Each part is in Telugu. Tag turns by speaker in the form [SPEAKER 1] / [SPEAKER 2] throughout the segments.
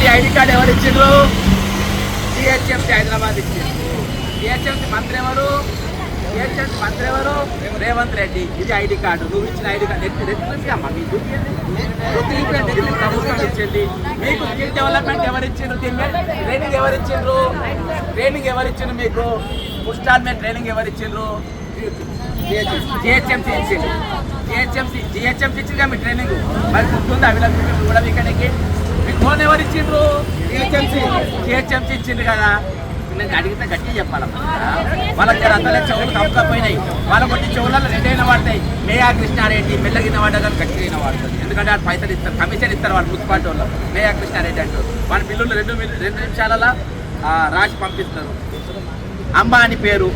[SPEAKER 1] ఈ ఐడి కార్డు ఎవరు ఇచ్చిండ్రు? జిహెచ్ఎంసీ హైదరాబాద్ ఇచ్చింది. జిహెచ్ఎంసీ మంత్రి ఎవరు? జిహెచ్ఎంసీ మంత్రి ఎవరు? రేవంత్ రెడ్డి. ఇది ఐడి కార్డు. నువ్వు ఇచ్చిన ఐడి కార్డు అమ్మా మీకు ప్రభుత్వం ఇచ్చింది. మీకు స్కిల్ డెవలప్మెంట్ ఎవరు ఇచ్చిండ్రు? ట్రైనింగ్ ఎవరు ఇచ్చిండ్రు? ట్రైనింగ్ ఎవరు ఇచ్చిండ్రు? మీకు ఇన్స్టాల్మెంట్ ట్రైనింగ్ ఎవరు ఇచ్చిండ్రు? జిహెచ్ఎంసీ ఇచ్చింది. జిహెచ్ఎంసీ ఇచ్చిందిగా మీ ట్రైనింగ్. మరి గుర్తుందా అభిలాష్ కూడా మీకనికి? మీకు ఫోన్ ఎవరు ఇచ్చిండ్రు? జిహెచ్ఎంసీ ఇచ్చింది కదా. నేను అడిగితే గట్టిగా చెప్పాలమ్మా. వాళ్ళకి అంతలే చెవులు తప్పకపోయినాయి. వాళ్ళ కొట్టి చెవులలో రెండైనా వాడతాయి. మేయా కృష్ణారెడ్డి మెల్లగిన వాడగానే గట్టిగా వాడుతుంది. ఎందుకంటే వాళ్ళు పైసలు ఇస్తారు, కమిషన్ ఇస్తారు వాళ్ళు మున్సిపాలిటీ వాళ్ళు. మేయా కృష్ణారెడ్డి అంటారు. వాళ్ళ బిల్లులు రెండు నిమిషాలలో రాసి పంపిస్తారు. అంబా అని పేరు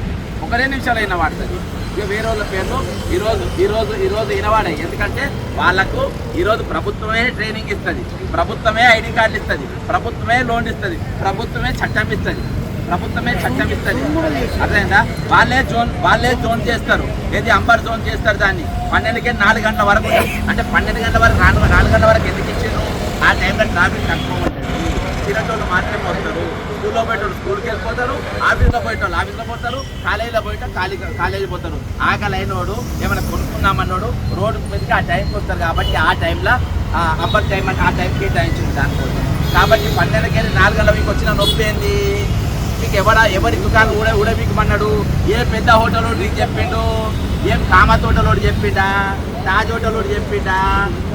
[SPEAKER 1] 1 నిమిషాలు అయినా వాడుతుంది. ఇక వేరే వాళ్ళ పేర్లు ఈరోజు వినవాడాయి. ఎందుకంటే వాళ్ళకు ఈరోజు ప్రభుత్వమే ట్రైనింగ్ ఇస్తుంది, ప్రభుత్వమే ఐడి కార్డులు ఇస్తుంది, ప్రభుత్వమే లోన్ ఇస్తుంది, ప్రభుత్వమే చట్టం ఇస్తుంది. అర్థమైందా? వాళ్ళే జోన్ చేస్తారు. ఏది అంబర్ జోన్ చేస్తారు. దాన్ని 12కి 4 గంటల వరకు, అంటే 12 గంటల వరకు 4 గంటల వరకు ఎందుకు ఇచ్చారు? ఆ టైంలో ట్రాఫిక్ తక్కువ ఉంటుంది. తినేటోళ్ళు మాత్రమే వస్తారు. స్కూల్లో పోయేటోళ్ళు స్కూల్కి వెళ్ళిపోతారు, ఆఫీస్లో పోయేటోళ్ళు ఆఫీస్లో పోతారు, కాలేజీలో పోయేటో కాలేజీ పోతారు. ఆకలి అయినోడు ఏమైనా కొనుక్కున్నామన్నోడు రోడ్డు మీదకి ఆ టైంకి వస్తారు. కాబట్టి ఆ టైంలో అంబర్ టైం అంటే ఆ టైం కేటాయించింది దానికోసం. కాబట్టి 12కి 4 గంటల మీకు వచ్చిన నొప్పి ఏంది? మీకు ఎవరి దుకాణం ఊడబీకమన్నాడు? ఏ పెద్ద హోటల్ నీకు చెప్పిండు? ఏం కామత్ హోటల్ చెప్పిండా? తాజ్ హోటల్ చెప్పిండా?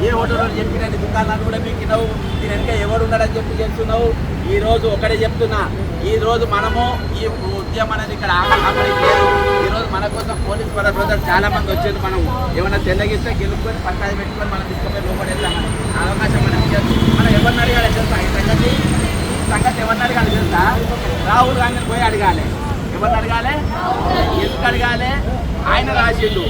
[SPEAKER 1] ఏ హోటల్ చెప్పినా నీ దుకాణాన్ని కూడా బీకినావు. దీని వెనక ఎవరు ఉన్నాడని చెప్పి చెప్తున్నావు. ఈరోజు ఒకటే చెప్తున్నా, ఈరోజు మనము ఈ ఉద్యమం అనేది ఇక్కడ ఆపడానికి లేదు. ఈరోజు మన కోసం పోలీస్ బ్రదర్ చాలా మంది వచ్చేది. మనం ఏమైనా తెల్లగిస్తే గెలుపుకొని పట్టాలు పెట్టుకొని మనం తీసుకొని లోపడేద్దామని అవకాశం మనం ఎవరిని అడగాలి తెలుసా? ఈ సంగతి ఎవరిని అడగాలి తెలుసా? రాహుల్ గాంధీని పోయి అడగాలి. ఎవరిని అడగాలి? ఎందుకు అడగాలి? ఆయన రాసిండు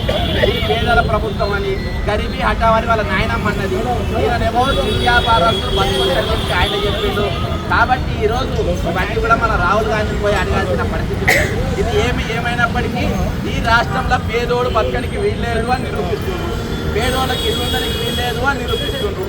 [SPEAKER 1] ఇది పేదల ప్రభుత్వం అని, గరీబీ హఠావని వాళ్ళ నాయనమ్మ అన్నది. ఈయనేమో వ్యాపారస్తులు బతుకొచ్చి ఆయన చెప్పిండు. కాబట్టి ఈరోజు ఇవన్నీ కూడా మన రాహుల్ గాంధీని పోయి అడగాల్సిన పరిస్థితి. ఇది ఏమైనప్పటికీ ఈ రాష్ట్రంలో పేదోడు బతకనికి వీల్లేదు అని నిరూపిస్తున్నారు, పేదోళ్ళకి ఇల్లు ఉండడానికి వీల్లేదు అని నిరూపిస్తున్నారు.